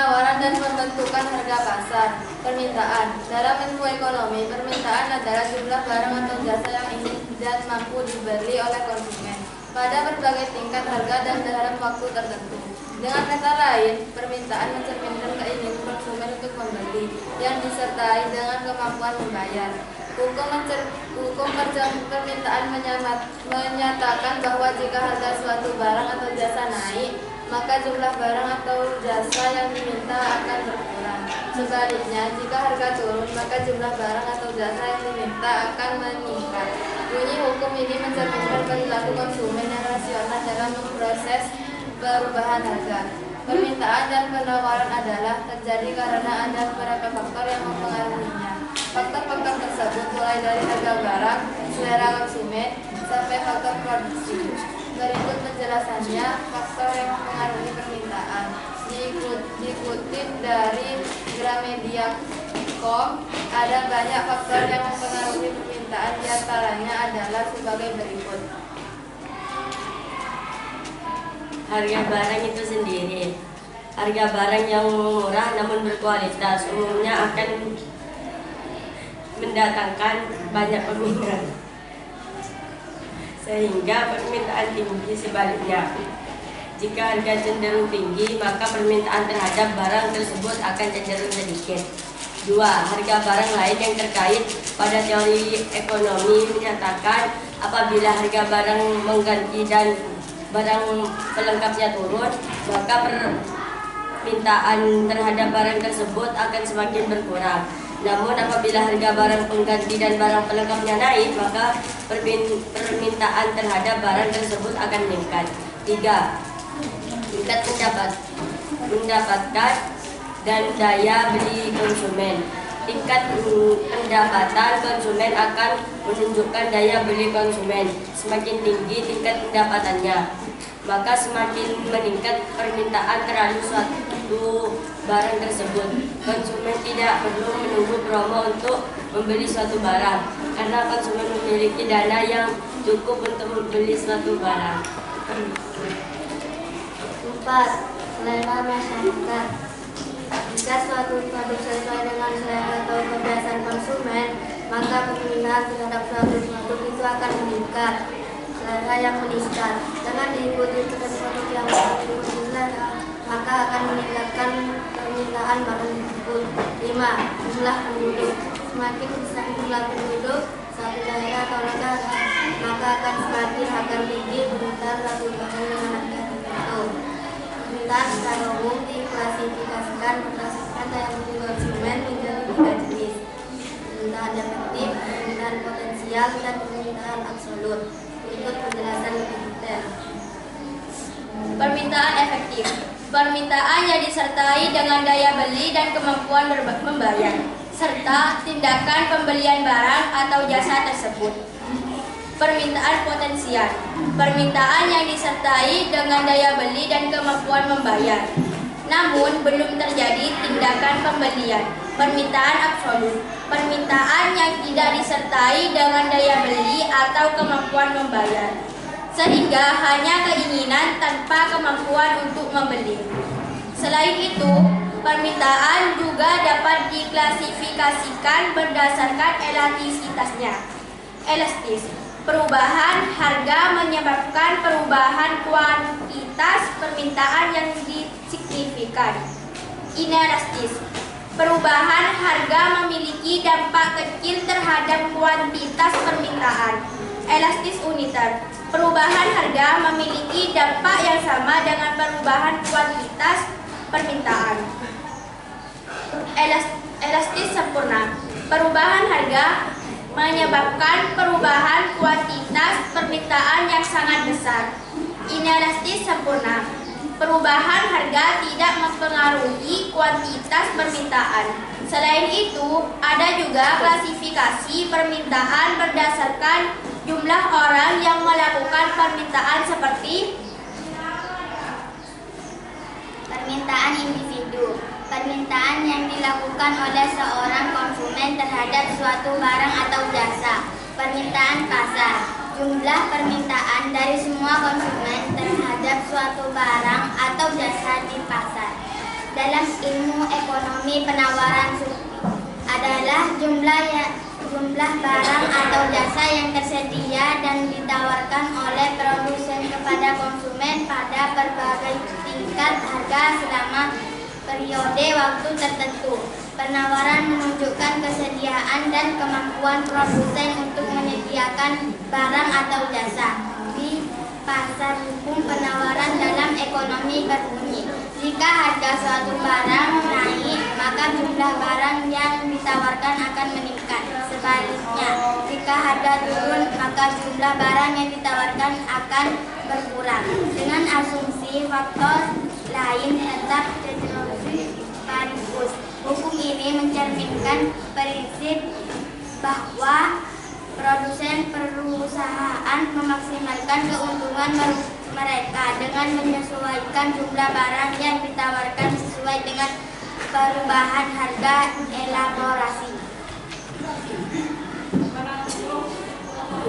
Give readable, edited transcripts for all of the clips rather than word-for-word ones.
Penawaran dan pembentukan harga pasar. Permintaan. Dalam ilmu ekonomi, permintaan adalah jumlah barang atau jasa yang ingin dan mampu dibeli oleh konsumen pada berbagai tingkat harga dan dalam waktu tertentu. Dengan kata lain, permintaan mencerminkan keinginan konsumen untuk membeli yang disertai dengan kemampuan membayar. Hukum permintaan menyatakan bahwa jika harga suatu barang atau jasa naik, maka jumlah barang atau jasa yang diminta akan berkurang. Sebaliknya, jika harga turun, maka jumlah barang atau jasa yang diminta akan meningkat. Bunyi hukum ini mencerminkan perilaku konsumen yang rasional dalam memproses perubahan harga. Permintaan dan penawaran adalah terjadi karena ada beberapa faktor yang mempengaruhinya. Faktor-faktor tersebut mulai dari harga barang, selera konsumen, sampai faktor produksi. Berikut penjelasannya faktor yang mempengaruhi permintaan. Dikutip dari Gramedia.com, ada banyak faktor yang mempengaruhi permintaan, diantaranya adalah sebagai berikut. Harga barang itu sendiri. Harga barang yang murah namun berkualitas umumnya akan mendatangkan banyak peminat, sehingga permintaan tinggi. Sebaliknya, jika harga cenderung tinggi, maka permintaan terhadap barang tersebut akan cenderung sedikit. 2. Harga barang lain yang terkait pada teori ekonomi menyatakan apabila harga barang mengganti dan barang pelengkapnya turun, maka permintaan terhadap barang tersebut akan semakin berkurang. Namun apabila harga barang pengganti dan barang pelengkapnya naik, maka permintaan terhadap barang tersebut akan meningkat. 3. Tingkat pendapatan dan daya beli konsumen. Tingkat pendapatan konsumen akan menunjukkan daya beli konsumen. Semakin tinggi tingkat pendapatannya, maka semakin meningkat permintaan terhadap suatu barang tersebut. Konsumen tidak perlu menunggu promo untuk membeli suatu barang, karena konsumen memiliki dana yang cukup untuk membeli suatu barang. 4. Selera masyarakat. Jika suatu produk sesuai dengan selera atau kebiasaan konsumen, maka peminat terhadap suatu produk itu akan meningkat. Selera yang meningkat dengan diikuti dengan produk yang mengikuti selera, maka akan meningkatkan permintaan barang tersebut. 5. Jumlah penduduk. Semakin besar jumlah penduduk satu daerah atau negara, maka akan semakin tinggi permintaan suatu barang dengan harga tertentu. Permintaan secara umum diklasifikasikan berdasarkan daya beli konsumen menjadi 3 jenis: permintaan efektif, permintaan potensial, dan permintaan absolut. Berikut penjelasan lebih detail. Permintaan efektif. Permintaan yang disertai dengan daya beli dan kemampuan membayar, serta tindakan pembelian barang atau jasa tersebut. Permintaan potensial. Permintaan yang disertai dengan daya beli dan kemampuan membayar, namun belum terjadi tindakan pembelian. Permintaan absolut. Permintaan yang tidak disertai dengan daya beli atau kemampuan membayar, sehingga hanya keinginan tanpa kemampuan untuk membeli. Selain itu, permintaan juga dapat diklasifikasikan berdasarkan elastisitasnya. Elastis. Perubahan harga menyebabkan perubahan kuantitas permintaan yang signifikan. Inelastis. Perubahan harga memiliki dampak kecil terhadap kuantitas permintaan. Elastis uniter. Perubahan harga memiliki dampak yang sama dengan perubahan kuantitas permintaan. Elastis sempurna. Perubahan harga menyebabkan perubahan kuantitas permintaan yang sangat besar. Inelastis sempurna. Perubahan harga tidak mempengaruhi kuantitas permintaan. Selain itu, ada juga klasifikasi permintaan berdasarkan jumlah orang yang melakukan permintaan, seperti permintaan individu. Permintaan yang dilakukan oleh seorang konsumen terhadap suatu barang atau jasa. Permintaan pasar. Jumlah permintaan dari semua konsumen terhadap suatu barang atau jasa di pasar. dalam ilmu ekonomi penawaran adalah jumlah barang atau jasa yang tersedia dan ditawarkan oleh produsen kepada konsumen pada berbagai tingkat harga selama periode waktu tertentu. Penawaran menunjukkan kesediaan dan kemampuan produsen untuk menyediakan barang atau jasa. Di pasar hukum penawaran dalam ekonomi berbunyi, jika harga suatu barang naik, maka jumlah barang yang ditawarkan akan meningkat. Sebaliknya, jika harga turun, maka jumlah barang yang ditawarkan akan berkurang. Dengan asumsi faktor lain tetap ceteris paribus. Hukum ini mencerminkan prinsip bahwa produsen perusahaan memaksimalkan keuntungan mereka dengan menyesuaikan jumlah barang yang ditawarkan sesuai dengan perubahan harga elaborasi.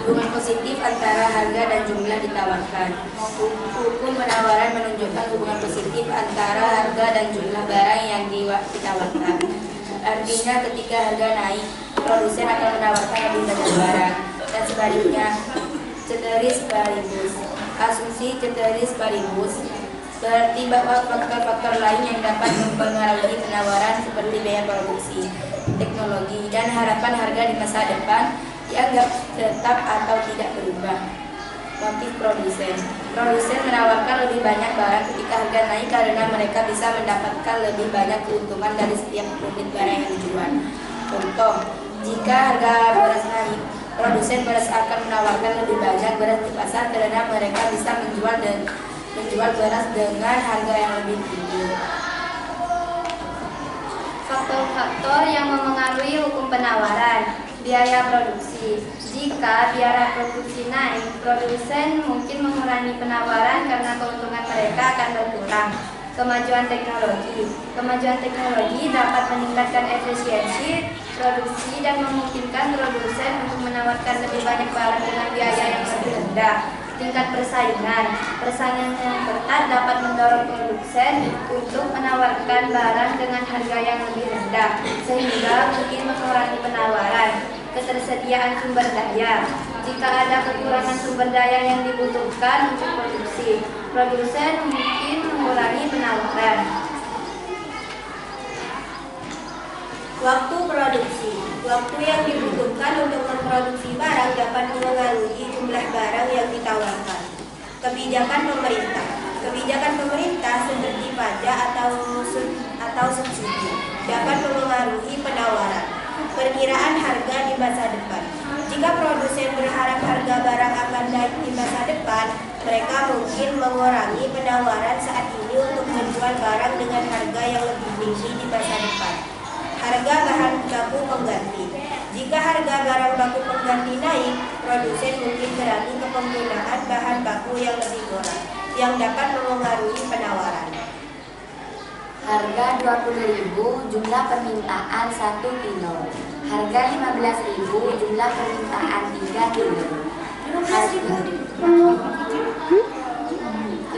Hubungan positif antara harga dan jumlah ditawarkan. Hukum penawaran menunjukkan hubungan positif antara harga dan jumlah barang yang ditawarkan. Artinya ketika harga naik, produsen akan menawarkan lebih banyak barang, dan sebaliknya. Ceteris paribus. Asumsi ceteris paribus berarti bahwa faktor-faktor lain yang dapat mempengaruhi penawaran seperti biaya produksi, teknologi, dan harapan harga di masa depan dianggap tetap atau tidak berubah. Motif produsen. Produsen menawarkan lebih banyak barang ketika harga naik karena mereka bisa mendapatkan lebih banyak keuntungan dari setiap unit barang yang dijual. Contoh, jika harga beras naik, produsen beras akan menawarkan lebih banyak beras di pasar karena mereka bisa menjual beras dengan harga yang lebih tinggi. Faktor-faktor yang memengaruhi hukum penawaran. Biaya produksi. Jika biaya produksi naik, produsen mungkin mengurangi penawaran karena keuntungan mereka akan berkurang. Kemajuan teknologi. Kemajuan teknologi dapat meningkatkan efisiensi produksi dan memungkinkan produsen untuk menawarkan lebih banyak barang dengan biaya yang lebih rendah. Tingkat persaingan. Persaingan yang ketat dapat mendorong produsen untuk menawarkan barang dengan harga yang lebih rendah, sehingga mungkin mengurangi penawaran. Ketersediaan sumber daya. Jika ada kekurangan sumber daya yang dibutuhkan untuk produksi, produsen mungkin mengurangi penawaran. Waktu produksi. Waktu yang dibutuhkan untuk memproduksi barang dapat mengaruhi jumlah barang yang ditawarkan. Kebijakan pemerintah. Kebijakan pemerintah seperti pajak atau subsidi dapat mengaruhi penawaran. Perkiraan harga di masa depan. Jika produsen berharap harga barang akan naik di masa depan, mereka mungkin mengurangi penawaran saat ini untuk menjual barang dengan harga yang lebih tinggi di masa depan. Harga bahan baku pengganti. Jika harga barang baku pengganti naik, produsen mungkin beralih ke penggunaan bahan baku yang lebih murah, yang dapat mengaruhi penawaran. Harga 20.000, jumlah permintaan 1 kilo. Harga 15.000, jumlah permintaan 3 kilo.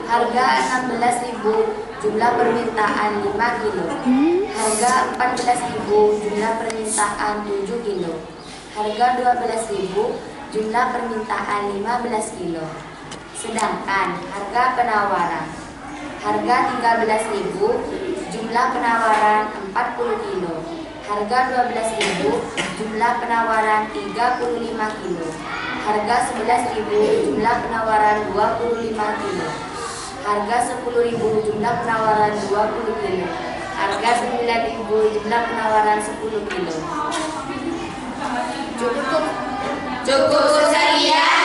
Harga 16.000, jumlah permintaan 5 kilo. Harga 14.000, jumlah permintaan 7 kilo. Harga 12.000, jumlah permintaan 15 kilo. Sedangkan harga penawaran. Harga 13.000, jumlah penawaran 40 kilo. Harga 12.000, jumlah penawaran 35 kilo. Harga 11.000, jumlah penawaran 25 kilo. Harga 10.000, jumlah penawaran 20 kilo. Harga 9.000, jumlah penawaran 10 kilo. Cukup sekian.